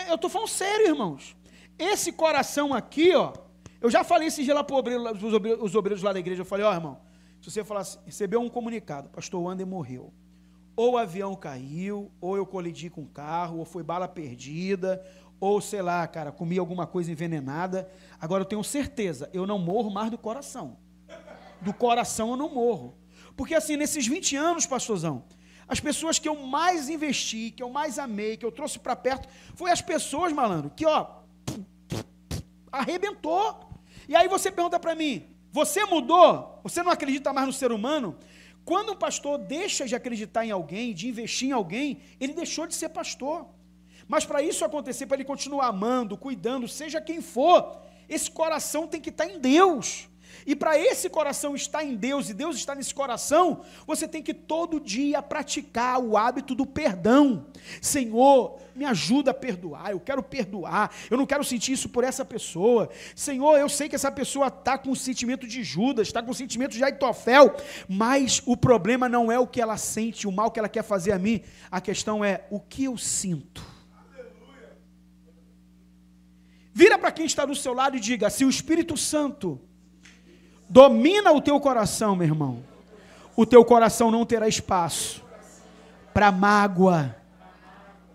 Eu estou falando sério, irmãos. Esse coração aqui, ó, eu já falei esse dia lá para os obreiros lá da igreja, eu falei, ó, irmão, se você falar assim, recebeu um comunicado, pastor Wander morreu, ou o avião caiu, ou eu colidi com o carro, ou foi bala perdida, ou sei lá, cara, comi alguma coisa envenenada, agora eu tenho certeza, eu não morro mais do coração eu não morro, porque assim, nesses 20 anos, pastorzão, as pessoas que eu mais investi, que eu mais amei, que eu trouxe para perto, foi as pessoas, malandro, que ó, arrebentou, e aí você pergunta para mim, você mudou? Você não acredita mais no ser humano? Quando um pastor deixa de acreditar em alguém, de investir em alguém, ele deixou de ser pastor, mas para isso acontecer, para ele continuar amando, cuidando, seja quem for, esse coração tem que estar em Deus, e para esse coração estar em Deus, e Deus está nesse coração, você tem que todo dia praticar o hábito do perdão. Senhor, me ajuda a perdoar, eu quero perdoar, eu não quero sentir isso por essa pessoa. Senhor, eu sei que essa pessoa está com o sentimento de Judas, está com o sentimento de Aitofel, mas o problema não é o que ela sente, o mal que ela quer fazer a mim, a questão é o que eu sinto. Vira para quem está do seu lado e diga, se o Espírito Santo domina o teu coração, meu irmão, o teu coração não terá espaço para mágoa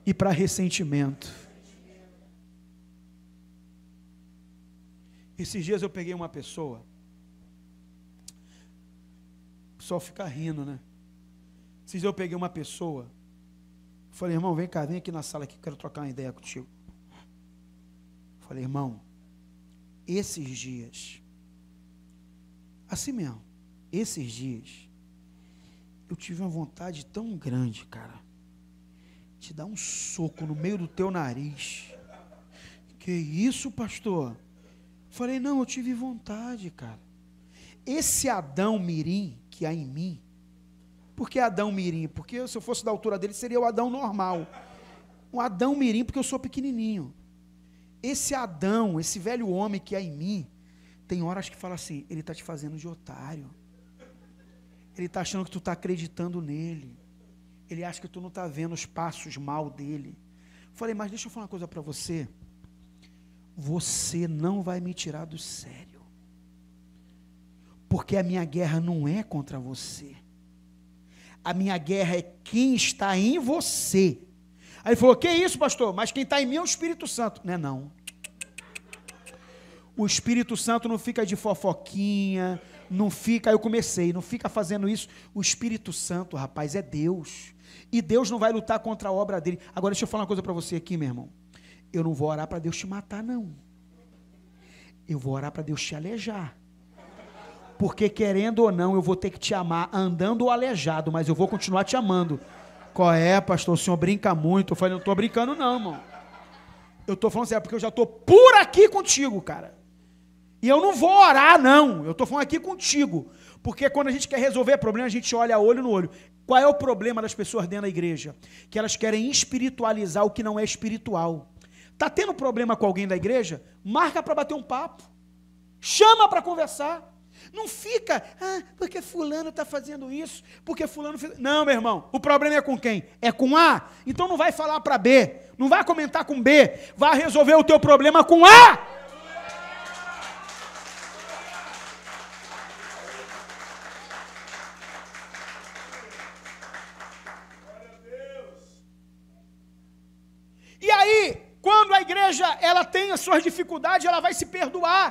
e para ressentimento. Esses dias eu peguei uma pessoa, o pessoal fica rindo, né? Esses dias eu peguei uma pessoa, falei, irmão, vem cá, vem aqui na sala que eu quero trocar uma ideia contigo. Falei, irmão, esses dias, assim mesmo, esses dias, eu tive uma vontade tão grande, cara, de dar um soco no meio do teu nariz. Que isso, pastor? Falei, não, eu tive vontade, cara. Esse Adão Mirim que há em mim, por que Adão Mirim? Porque se eu fosse da altura dele, seria o Adão normal. Um Adão Mirim, porque eu sou pequenininho. Esse Adão, esse velho homem que há em mim, tem horas que fala assim, ele está te fazendo de otário. Ele está achando que tu está acreditando nele. Ele acha que tu não está vendo os passos mal dele. Falei, mas deixa eu falar uma coisa para você. Você não vai me tirar do sério. Porque a minha guerra não é contra você. A minha guerra é quem está em você. Aí ele falou, que isso, pastor? Mas quem está em mim é o Espírito Santo. Não é não. O Espírito Santo não fica de fofoquinha, não fica, eu comecei, não fica fazendo isso. O Espírito Santo, rapaz, é Deus. E Deus não vai lutar contra a obra dele. Agora deixa eu falar uma coisa para você aqui, meu irmão. Eu não vou orar para Deus te matar, não. Eu vou orar para Deus te alejar. Porque querendo ou não, eu vou ter que te amar andando ou aleijado, mas eu vou continuar te amando. Qual é, pastor? O senhor brinca muito. Eu falei, não estou brincando não, irmão. Eu estou falando sério, porque eu já estou por aqui contigo, cara. E eu não vou orar, não. Eu estou falando aqui contigo. Porque quando a gente quer resolver problema, a gente olha olho no olho. Qual é o problema das pessoas dentro da igreja? Que elas querem espiritualizar o que não é espiritual. Está tendo problema com alguém da igreja? Marca para bater um papo. Chama para conversar. Não fica, porque fulano está fazendo isso, porque fulano fez... Não, meu irmão, o problema é com quem? É com A? Então não vai falar para B, não vai comentar com B, vai resolver o teu problema com A. igreja ela tem as suas dificuldades, ela vai se perdoar.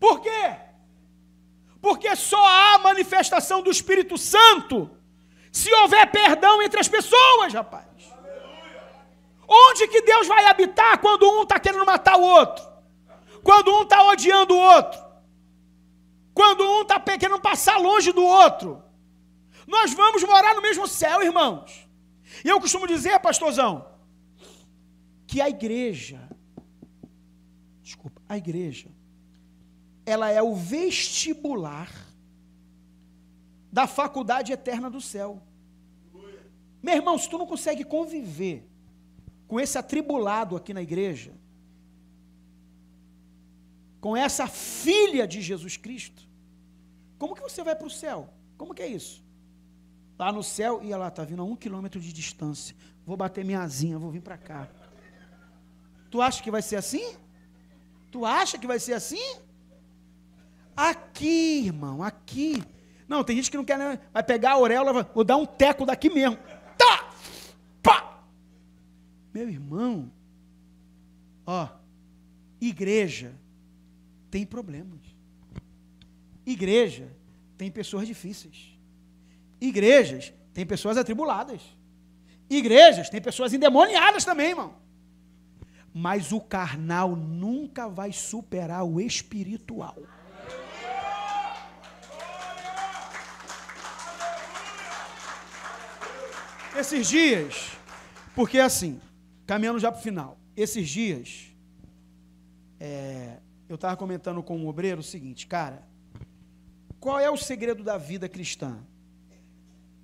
Por quê? Porque só há manifestação do Espírito Santo se houver perdão entre as pessoas, rapaz. Onde que Deus vai habitar quando um está querendo matar o outro? Quando um está odiando o outro? Quando um está querendo passar longe do outro? Nós vamos morar no mesmo céu, irmãos. E eu costumo dizer, pastorzão, que a igreja, ela é o vestibular da faculdade eterna do céu. Meu irmão, se tu não consegue conviver com esse atribulado aqui na igreja, com essa filha de Jesus Cristo, como que você vai para o céu? Como que é isso? Lá no céu, e ela está vindo a 1 quilômetro de distância, vou bater minha asinha, vou vir para cá. Tu acha que vai ser assim? Tu acha que vai ser assim? Aqui, irmão, aqui. Não, tem gente que não quer, né? Vai pegar a auréola, vou dar um teco daqui mesmo. Tá! Pá! Meu irmão, ó, igreja tem problemas. Igreja tem pessoas difíceis. Igrejas tem pessoas atribuladas. Igrejas tem pessoas endemoniadas também, irmão. Mas o carnal nunca vai superar o espiritual. Esses dias, porque assim, caminhando já para o final, esses dias, eu estava comentando com um obreiro o seguinte, cara, qual é o segredo da vida cristã?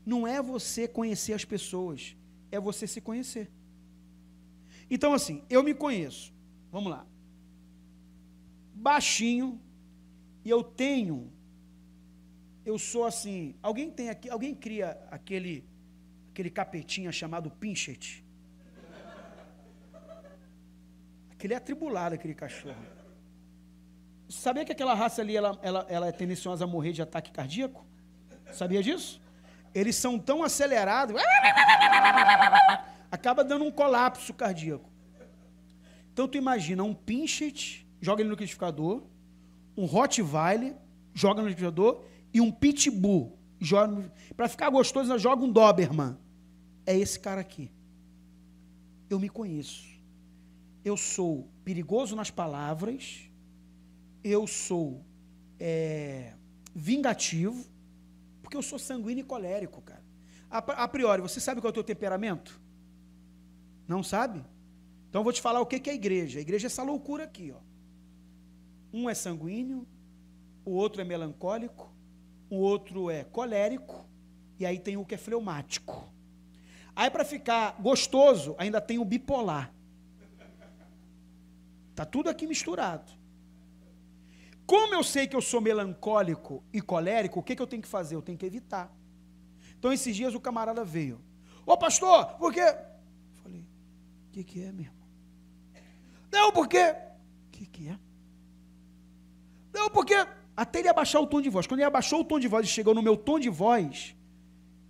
Não é você conhecer as pessoas, é você se conhecer. Então assim, eu me conheço, vamos lá, baixinho, e eu sou assim, alguém cria aquele capetinha chamado pincher? Aquele é atribulado, aquele cachorro. Sabia que aquela raça ali, ela é tendenciosa a morrer de ataque cardíaco? Sabia disso? Eles são tão acelerados, acaba dando um colapso cardíaco. Então tu imagina um pincher, joga ele no liquidificador, um Rottweiler, joga no liquidificador, e um Pitbull, para ficar gostoso, joga um Doberman. É esse cara aqui. Eu me conheço. Eu sou perigoso nas palavras, eu sou vingativo, porque eu sou sanguíneo e colérico, cara. A priori, você sabe qual é o teu temperamento? Não sabe? Então eu vou te falar o que é a igreja. A igreja é essa loucura aqui, ó. Um é sanguíneo, o outro é melancólico, o outro é colérico, e aí tem o que é fleumático. Aí para ficar gostoso, ainda tem o bipolar. Tá tudo aqui misturado. Como eu sei que eu sou melancólico e colérico, o que eu tenho que fazer? Eu tenho que evitar. Então esses dias o camarada veio. Ô pastor, por quê? Eu falei, o que é, meu irmão? Não, por quê? O que é? Não, porque até ele abaixar o tom de voz. Quando ele abaixou o tom de voz e chegou no meu tom de voz,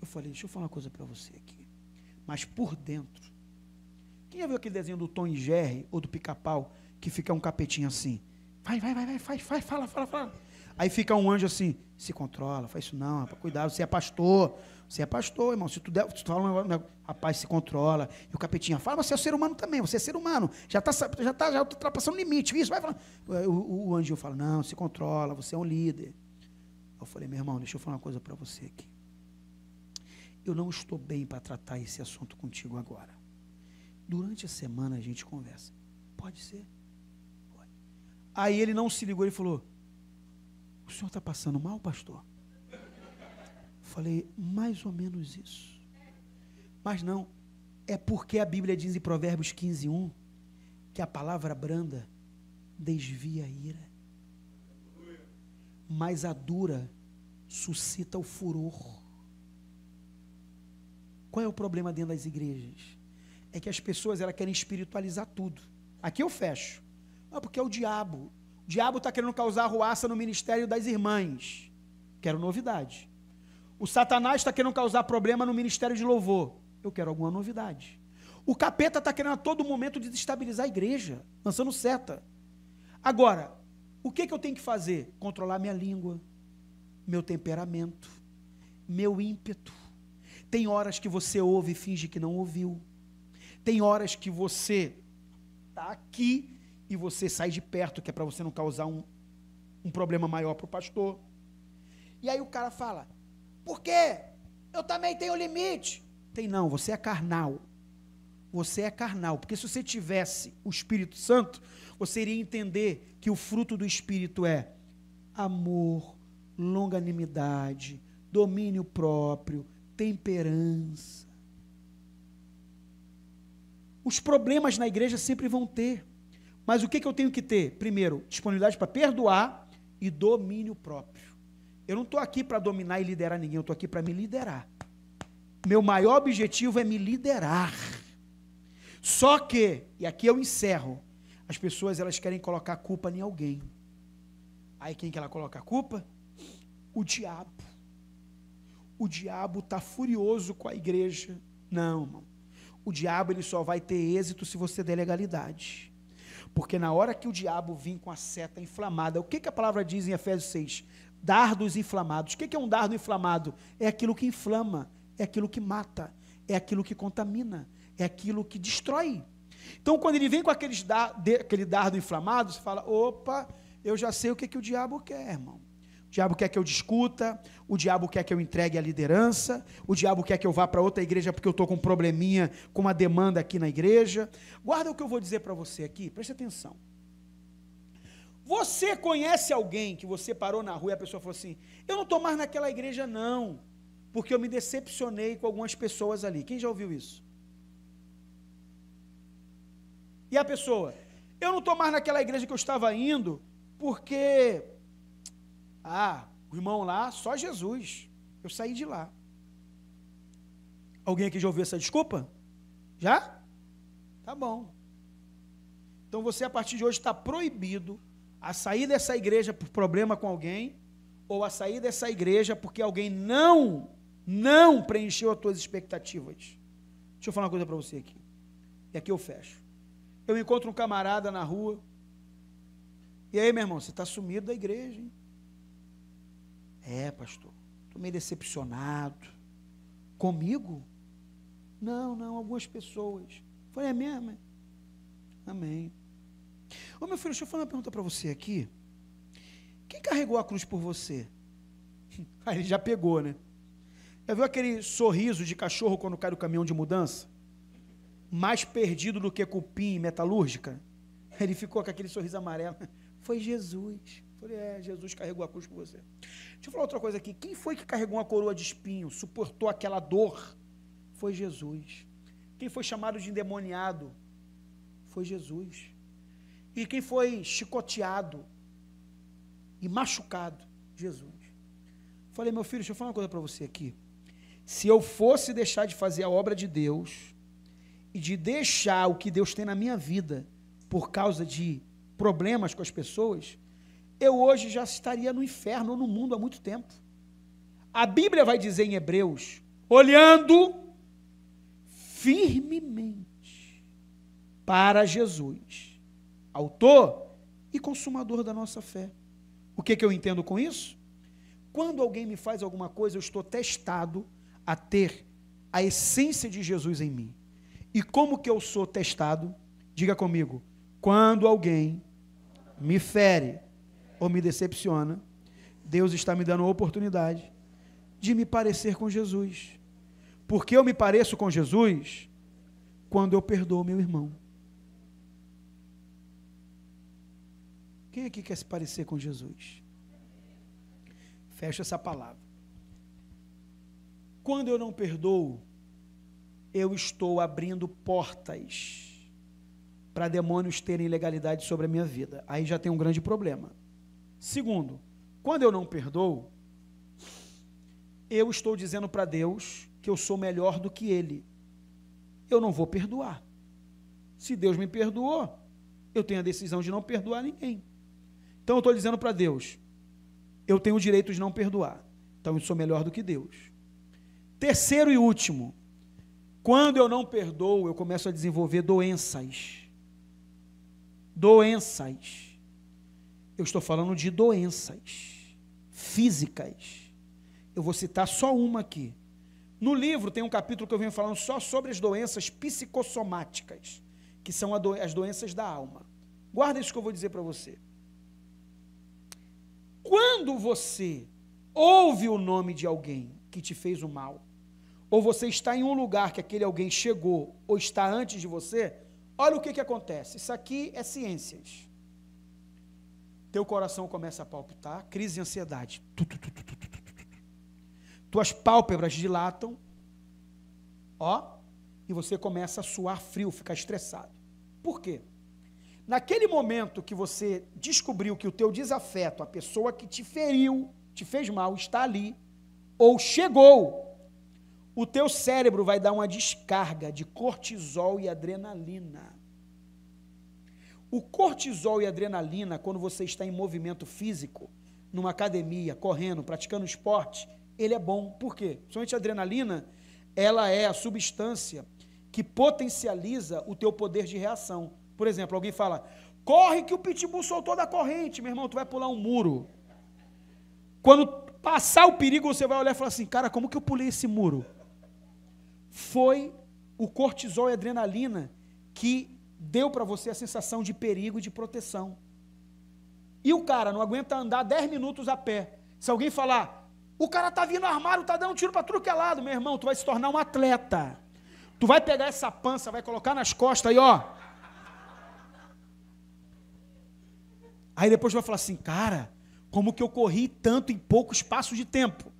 eu falei, deixa eu falar uma coisa para você aqui. Mas por dentro. Quem já viu aquele desenho do Tom e Jerry ou do Pica-Pau que fica um capetinho assim? Vai, fala. Aí fica um anjo assim, se controla, faz isso não, rapaz, cuidado, você é pastor, irmão, se tu fala um negócio, rapaz, se controla. E o capetinha fala, você é ser humano também, você é ser humano, já está ultrapassando o limite, isso, vai falando. O anjo fala, não, se controla, você é um líder. Eu falei, meu irmão, deixa eu falar uma coisa para você aqui. Eu não estou bem para tratar esse assunto contigo agora. Durante a semana a gente conversa. Pode ser? Pode. Aí ele não se ligou, ele falou, o senhor está passando mal, pastor? Eu falei, mais ou menos isso. Mas não, é porque a Bíblia diz em Provérbios 15:1 que a palavra branda desvia a ira, mas a dura suscita o furor. Qual é o problema dentro das igrejas? É que as pessoas querem espiritualizar tudo. Aqui eu fecho. Ah, porque é o diabo. O diabo está querendo causar arruaça no ministério das irmãs. Quero novidade. O Satanás está querendo causar problema no ministério de louvor. Eu quero alguma novidade. O capeta está querendo a todo momento desestabilizar a igreja, lançando seta. Agora, o que eu tenho que fazer? Controlar minha língua, meu temperamento, meu ímpeto. Tem horas que você ouve e finge que não ouviu. Tem horas que você está aqui e você sai de perto, que é para você não causar um problema maior para o pastor. E aí o cara fala, por quê? Eu também tenho limite. Tem não, você é carnal. Você é carnal, porque se você tivesse o Espírito Santo, você iria entender que o fruto do Espírito é amor, longanimidade, domínio próprio, temperança. Os problemas na igreja sempre vão ter, mas o que eu tenho que ter? Primeiro, disponibilidade para perdoar e domínio próprio. Eu não estou aqui para dominar e liderar ninguém, eu estou aqui para me liderar. Meu maior objetivo é me liderar. Só que, e aqui eu encerro, as pessoas elas querem colocar a culpa em alguém. Aí quem que ela coloca a culpa? O diabo. O diabo está furioso com a igreja. Não, irmão. O diabo ele só vai ter êxito se você der legalidade. Porque na hora que o diabo vir com a seta inflamada, o que a palavra diz em Efésios 6? Dardos inflamados. O que é um dardo inflamado? É aquilo que inflama, é aquilo que mata, é aquilo que contamina, é aquilo que destrói. Então, quando ele vem com aquele dardo inflamado, você fala, opa, eu já sei o que o diabo quer, irmão. O diabo quer que eu discuta, o diabo quer que eu entregue a liderança, o diabo quer que eu vá para outra igreja porque eu estou com um probleminha, com uma demanda aqui na igreja. Guarda o que eu vou dizer para você aqui, preste atenção. Você conhece alguém que você parou na rua e a pessoa falou assim, eu não estou mais naquela igreja não, porque eu me decepcionei com algumas pessoas ali. Quem já ouviu isso? E a pessoa, eu não estou mais naquela igreja que eu estava indo, porque, o irmão lá, só Jesus, eu saí de lá. Alguém aqui já ouviu essa desculpa? Já? Tá bom. Então você a partir de hoje está proibido a sair dessa igreja por problema com alguém, ou a sair dessa igreja porque alguém não preencheu as tuas expectativas. Deixa eu falar uma coisa para você aqui, e aqui eu fecho. Eu encontro um camarada na rua, e aí, meu irmão, você está sumido da igreja, hein? É, pastor, estou meio decepcionado. Comigo? Não, algumas pessoas. Falei, é mesmo? Amém. Ô, meu filho, deixa eu falar uma pergunta para você aqui. Quem carregou a cruz por você? Aí ele já pegou, né? Já viu aquele sorriso de cachorro quando cai do caminhão de mudança? Mais perdido do que cupim metalúrgica? Ele ficou com aquele sorriso amarelo. Foi Jesus. Falei, Jesus carregou a cruz por você. Deixa eu falar outra coisa aqui. Quem foi que carregou uma coroa de espinho, suportou aquela dor? Foi Jesus. Quem foi chamado de endemoniado? Foi Jesus. E quem foi chicoteado e machucado? Jesus. Falei, meu filho, deixa eu falar uma coisa para você aqui. Se eu fosse deixar de fazer a obra de Deus e de deixar o que Deus tem na minha vida por causa de problemas com as pessoas, eu hoje já estaria no inferno ou no mundo há muito tempo. A Bíblia vai dizer em Hebreus, olhando firmemente para Jesus, autor e consumador da nossa fé. O que eu entendo com isso? Quando alguém me faz alguma coisa, eu estou testado a ter a essência de Jesus em mim. E como que eu sou testado? Diga comigo, quando alguém me fere ou me decepciona, Deus está me dando a oportunidade de me parecer com Jesus. Porque eu me pareço com Jesus quando eu perdoo meu irmão. Quem aqui quer se parecer com Jesus? Fecha essa palavra. Quando eu não perdoo, eu estou abrindo portas para demônios terem legalidade sobre a minha vida. Aí já tem um grande problema. Segundo, quando eu não perdoo, eu estou dizendo para Deus que eu sou melhor do que Ele. Eu não vou perdoar. Se Deus me perdoou, eu tenho a decisão de não perdoar ninguém. Então eu estou dizendo para Deus, eu tenho o direito de não perdoar. Então eu sou melhor do que Deus. Terceiro e último, Quando eu não perdoo, eu começo a desenvolver doenças. Doenças. Eu estou falando de doenças físicas. Eu vou citar só uma aqui. No livro tem um capítulo que eu venho falando só sobre as doenças psicossomáticas, que são as doenças da alma. Guarda isso que eu vou dizer para você. Quando você ouve o nome de alguém que te fez o mal, ou você está em um lugar que aquele alguém chegou, ou está antes de você, olha o que acontece. Isso aqui é ciências. Teu coração começa a palpitar, crise de ansiedade. Tuas pálpebras dilatam, e você começa a suar frio, ficar estressado. Por quê? Naquele momento que você descobriu que o teu desafeto, a pessoa que te feriu, te fez mal, está ali, ou chegou, o teu cérebro vai dar uma descarga de cortisol e adrenalina. O cortisol e adrenalina, quando você está em movimento físico, numa academia, correndo, praticando esporte, ele é bom. Por quê? Somente a adrenalina, ela é a substância que potencializa o teu poder de reação. Por exemplo, alguém fala, corre que o pitbull soltou da corrente, meu irmão, tu vai pular um muro. Quando passar o perigo, você vai olhar e falar assim, cara, como que eu pulei esse muro? Foi o cortisol e a adrenalina que deu para você a sensação de perigo e de proteção. E o cara não aguenta andar 10 minutos a pé. Se alguém falar, o cara tá vindo armado, tá dando tiro para tudo que é lado, meu irmão, tu vai se tornar um atleta. Tu vai pegar essa pança, vai colocar nas costas aí, Aí depois tu vai falar assim, cara, como que eu corri tanto em pouco espaço de tempo?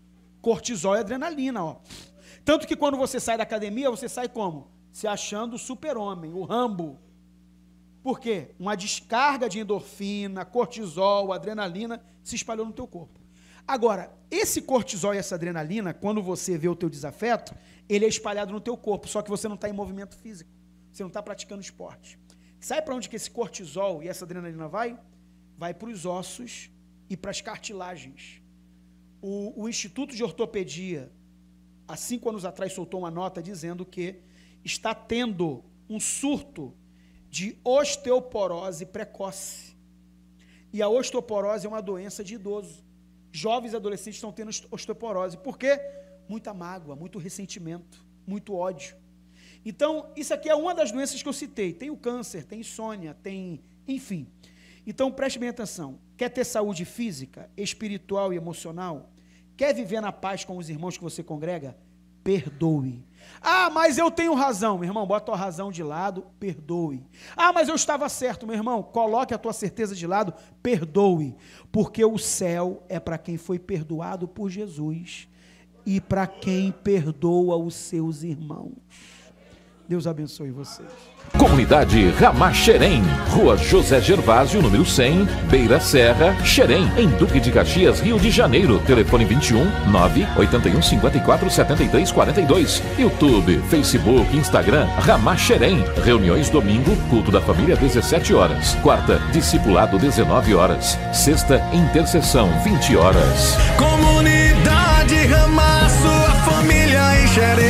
Cortisol e adrenalina, Tanto que quando você sai da academia, você sai como? Se achando o super-homem, o Rambo. Por quê? Uma descarga de endorfina, cortisol, adrenalina se espalhou no teu corpo. Agora, esse cortisol e essa adrenalina, quando você vê o teu desafeto, ele é espalhado no teu corpo, só que você não está em movimento físico, você não está praticando esporte. Sabe para onde que esse cortisol e essa adrenalina vai? Vai para os ossos e para as cartilagens. O Instituto de Ortopedia, há 5 anos atrás, soltou uma nota dizendo que está tendo um surto de osteoporose precoce. E a osteoporose é uma doença de idoso. Jovens e adolescentes estão tendo osteoporose. Por quê? Muita mágoa, muito ressentimento, muito ódio. Então, isso aqui é uma das doenças que eu citei. Tem o câncer, tem insônia, tem... enfim. Então, preste bem atenção. Quer ter saúde física, espiritual e emocional? Quer viver na paz com os irmãos que você congrega? Perdoe. Ah, mas eu tenho razão. Meu irmão, bota a tua razão de lado, perdoe. Ah, mas eu estava certo. Meu irmão, coloque a tua certeza de lado, perdoe. Porque o céu é para quem foi perdoado por Jesus e para quem perdoa os seus irmãos. Deus abençoe vocês. Comunidade Ramaxerém, Rua José Gervásio, número 100, Beira Serra, Xerém, em Duque de Caxias, Rio de Janeiro. Telefone 21 981 54 73 42. YouTube, Facebook, Instagram, Ramaxerém. Reuniões domingo, culto da família 17 horas. Quarta, discipulado 19 horas. Sexta, intercessão 20 horas. Comunidade Ramá, sua família em Xerém.